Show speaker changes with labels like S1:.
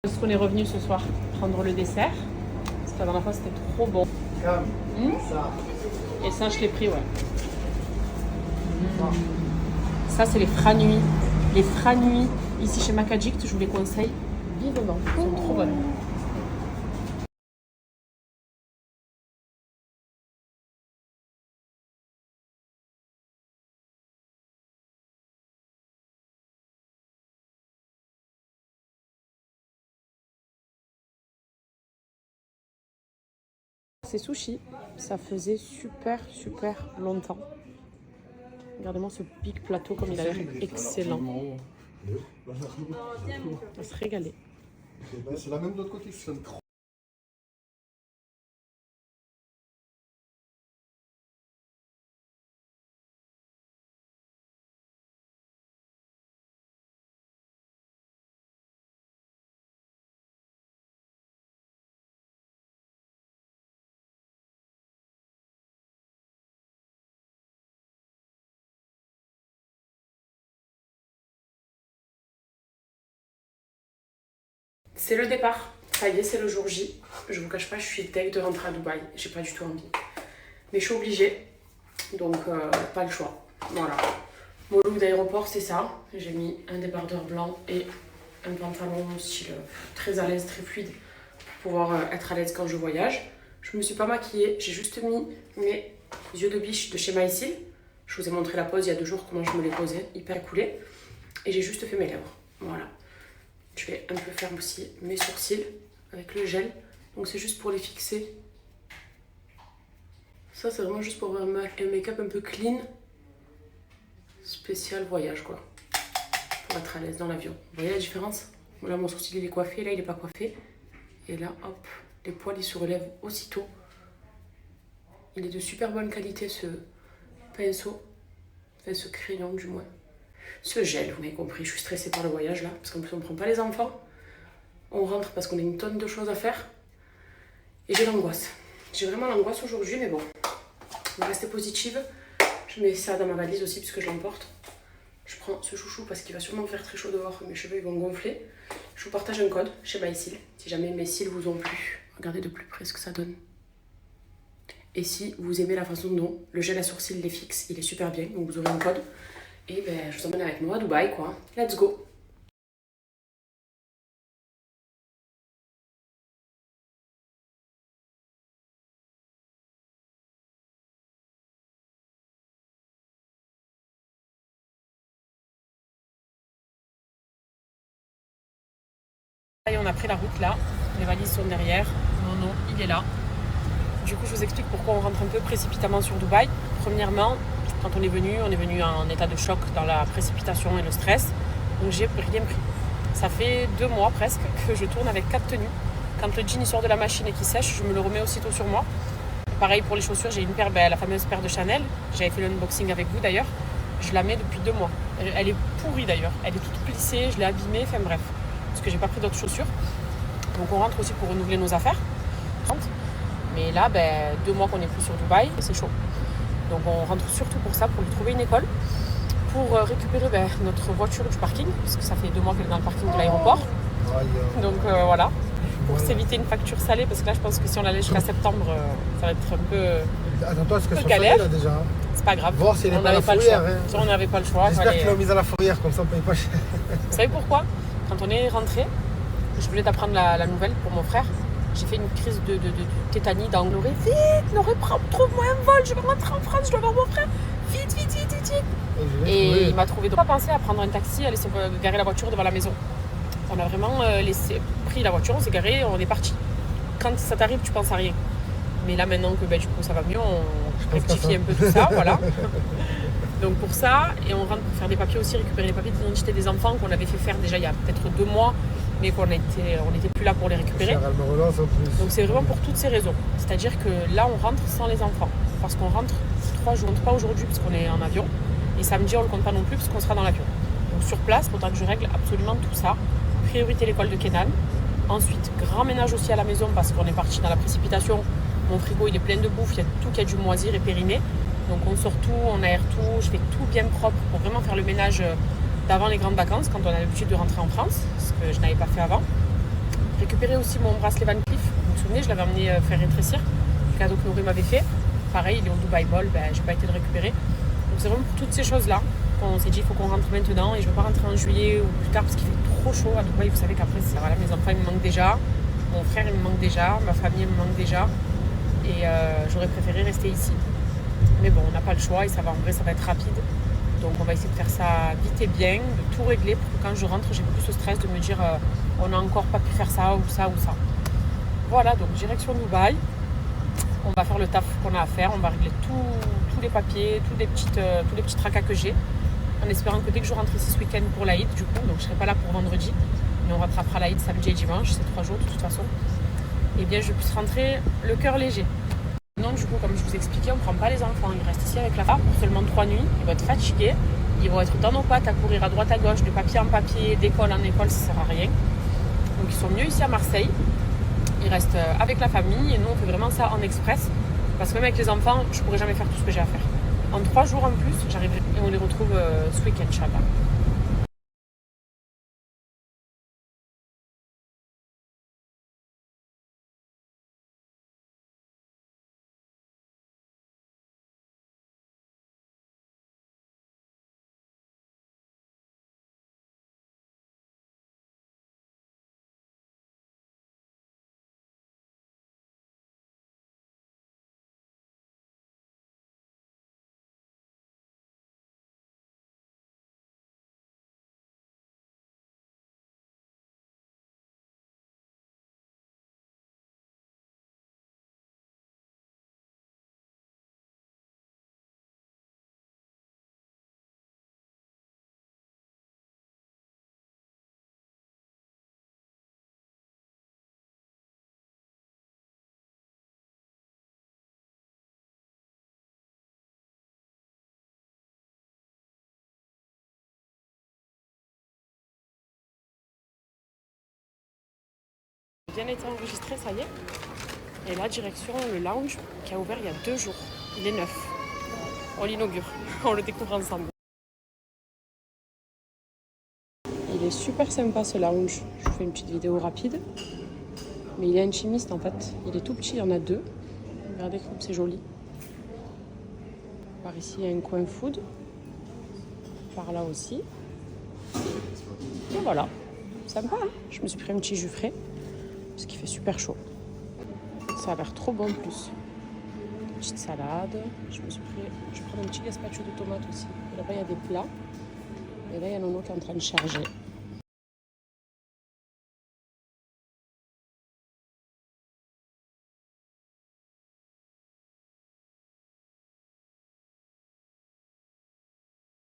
S1: Est-ce qu'on est revenu ce soir prendre le dessert? Parce que la dernière fois c'était trop bon.
S2: Ça.
S1: Et ça je l'ai pris, ouais. Ça c'est les franuis. Les franuis ici chez Macadjict, je vous les conseille vivement. Ils sont trop bonnes. Ces sushis, ça faisait super longtemps. Regardez-moi ce big plateau comme il a l'air excellent. On va se régaler.
S2: C'est la même de l'autre côté qui sonne trop.
S1: C'est le départ. Ça y est, c'est le jour J. Je vous cache pas, je suis deg de rentrer à Dubaï. J'ai pas du tout envie. Mais je suis obligée. Donc, pas le choix. Voilà. Mon look d'aéroport, c'est ça. J'ai mis un débardeur blanc et un pantalon style très à l'aise, très fluide pour pouvoir être à l'aise quand je voyage. Je me suis pas maquillée. J'ai juste mis mes yeux de biche de chez Maïsil. Je vous ai montré la pose il y a 2 jours, comment je me les posais. Hyper coulée. Et j'ai juste fait mes lèvres. Voilà. Je vais un peu faire aussi mes sourcils avec le gel. Donc c'est juste pour les fixer. Ça c'est vraiment juste pour avoir un make-up un peu clean. Spécial voyage quoi. Pour être à l'aise dans l'avion. Vous voyez la différence? Là mon sourcil il est coiffé, là il n'est pas coiffé. Et là hop, les poils ils se relèvent aussitôt. Il est de super bonne qualité ce pinceau. Enfin ce crayon du moins. Ce gel, vous m'avez compris, je suis stressée par le voyage là, parce qu'en plus on ne prend pas les enfants. On rentre parce qu'on a une tonne de choses à faire. Et j'ai l'angoisse. J'ai vraiment l'angoisse aujourd'hui, mais bon. On va rester positive. Je mets ça dans ma valise aussi, puisque je l'emporte. Je prends ce chouchou parce qu'il va sûrement faire très chaud dehors, mes cheveux ils vont gonfler. Je vous partage un code chez MyCil, si jamais mes cils vous ont plu. Regardez de plus près ce que ça donne. Et si vous aimez la façon dont le gel à sourcils les fixe, il est super bien, donc vous aurez un code. Et ben, je vous emmène avec moi à Dubaï, quoi. Let's go! Et on a pris la route là, les valises sont derrière, non, il est là. Du coup, je vous explique pourquoi on rentre un peu précipitamment sur Dubaï. Premièrement, quand on est venu en état de choc dans la précipitation et le stress. Donc j'ai rien pris. Ça fait 2 mois presque que je tourne avec 4 tenues. Quand le jean il sort de la machine et qu'il sèche, je me le remets aussitôt sur moi. Pareil pour les chaussures, j'ai une paire, la fameuse paire de Chanel. J'avais fait l'unboxing avec vous d'ailleurs. Je la mets depuis 2 mois. Elle est pourrie d'ailleurs. Elle est toute plissée, je l'ai abîmée, enfin bref. Parce que j'ai pas pris d'autres chaussures. Donc on rentre aussi pour renouveler nos affaires. Mais là, 2 mois qu'on n'est plus sur Dubaï, c'est chaud. Donc on rentre surtout pour ça, pour lui trouver une école, pour récupérer notre voiture du parking, parce que ça fait 2 mois qu'elle est dans le parking de l'aéroport. Donc voilà, pour s'éviter une facture salée, parce que là je pense que si on allait jusqu'à septembre, ça va être un peu,
S2: Attends-toi, est-ce que c'est
S1: galère.
S2: là déjà?
S1: C'est pas grave,
S2: Voir si elle est
S1: on
S2: pas à la
S1: n'avait pas le
S2: fourrière.
S1: choix. On n'avait pas le choix.
S2: J'espère qu'ils l'ont mise à la fourrière, comme ça on paye pas cher.
S1: Vous savez pourquoi? Quand on est rentré, je voulais t'apprendre la nouvelle pour mon frère. J'ai fait une crise de tétanie dans Noré. Vite, Noré, trouve-moi un vol, je vais rentrer en France, je dois voir mon frère. Vite. Et il m'a trouvé. Donc, pas pensé à prendre un taxi, aller se garer la voiture devant la maison. On a vraiment pris la voiture, on s'est garé, on est parti. Quand ça t'arrive, tu penses à rien. Mais là, maintenant que du coup ça va mieux, on rectifie un peu tout ça, voilà. Donc pour ça, et on rentre pour faire des papiers aussi, récupérer les papiers d'identité des enfants qu'on avait fait faire déjà il y a peut-être 2 mois, mais on n'était plus là pour les récupérer. Donc c'est vraiment pour toutes ces raisons. C'est-à-dire que là, on rentre sans les enfants. Parce qu'on rentre 3 jours, pas aujourd'hui parce qu'on est en avion. Et samedi, on ne le compte pas non plus parce qu'on sera dans l'avion. Donc sur place, il faudra que je règle absolument tout ça. Priorité l'école de Kenan. Ensuite, grand ménage aussi à la maison parce qu'on est parti dans la précipitation. Mon frigo, il est plein de bouffe, il y a tout qui a dû moisir et périmer. Donc on sort tout, on aère tout, je fais tout bien propre pour vraiment faire le ménage d'avant les grandes vacances, quand on a l'habitude de rentrer en France, ce que je n'avais pas fait avant. récupéré aussi mon bracelet Van Cleef. Vous vous souvenez, je l'avais emmené faire rétrécir. Le cadeau que Nourri m'avait fait. Pareil, il est au Dubai Mall, j'ai pas été le récupérer. Donc c'est vraiment pour toutes ces choses-là qu'on s'est dit il faut qu'on rentre maintenant. Et je veux pas rentrer en juillet ou plus tard parce qu'il fait trop chaud à Dubaï. Vous savez qu'après, voilà, mes enfants ils me manquent déjà. Mon frère il me manque déjà. Ma famille me manque déjà. Et j'aurais préféré rester ici. Mais bon, on n'a pas le choix et ça va, en vrai, ça va être rapide. Donc on va essayer de faire ça vite et bien, de tout régler pour que quand je rentre, j'ai plus ce stress de me dire on n'a encore pas pu faire ça ou ça ou ça. Voilà, donc direction Dubaï. On va faire le taf qu'on a à faire. On va régler tous les papiers, tous les petits tracas que j'ai. En espérant que dès que je rentre ici ce week-end pour l'Aïd, du coup, donc je ne serai pas là pour vendredi. Mais on rattrapera l'Aïd samedi et dimanche, c'est 3 jours de toute façon. Et bien je puisse rentrer le cœur léger. Non, du coup, comme je vous expliquais, on ne prend pas les enfants. Ils restent ici avec la femme pour seulement 3 nuits. Ils vont être fatigués. Ils vont être dans nos pattes à courir à droite à gauche, de papier en papier, d'école en école, ça ne sert à rien. Donc ils sont mieux ici à Marseille. Ils restent avec la famille et nous on fait vraiment ça en express. Parce que même avec les enfants, je ne pourrais jamais faire tout ce que j'ai à faire. En 3 jours en plus, j'arriverai et on les retrouve ce week-end, Inch'Allah. Bien été enregistré, ça y est. Et là, direction le lounge qui a ouvert il y a 2 jours. Il est neuf. On l'inaugure. On le découvre ensemble. Il est super sympa ce lounge. Je vous fais une petite vidéo rapide. Mais il est intimiste en fait. Il est tout petit, il y en a 2. Regardez comme c'est joli. Par ici, il y a un coin food. Par là aussi. Et voilà. Sympa, hein? Je me suis pris un petit jus frais. Parce qu'il fait super chaud. Ça a l'air trop bon en plus. Une petite salade. Je vais prendre un petit gazpacho de tomates aussi. Et là-bas, il y a des plats. Et là, il y a Nono qui est en train de charger.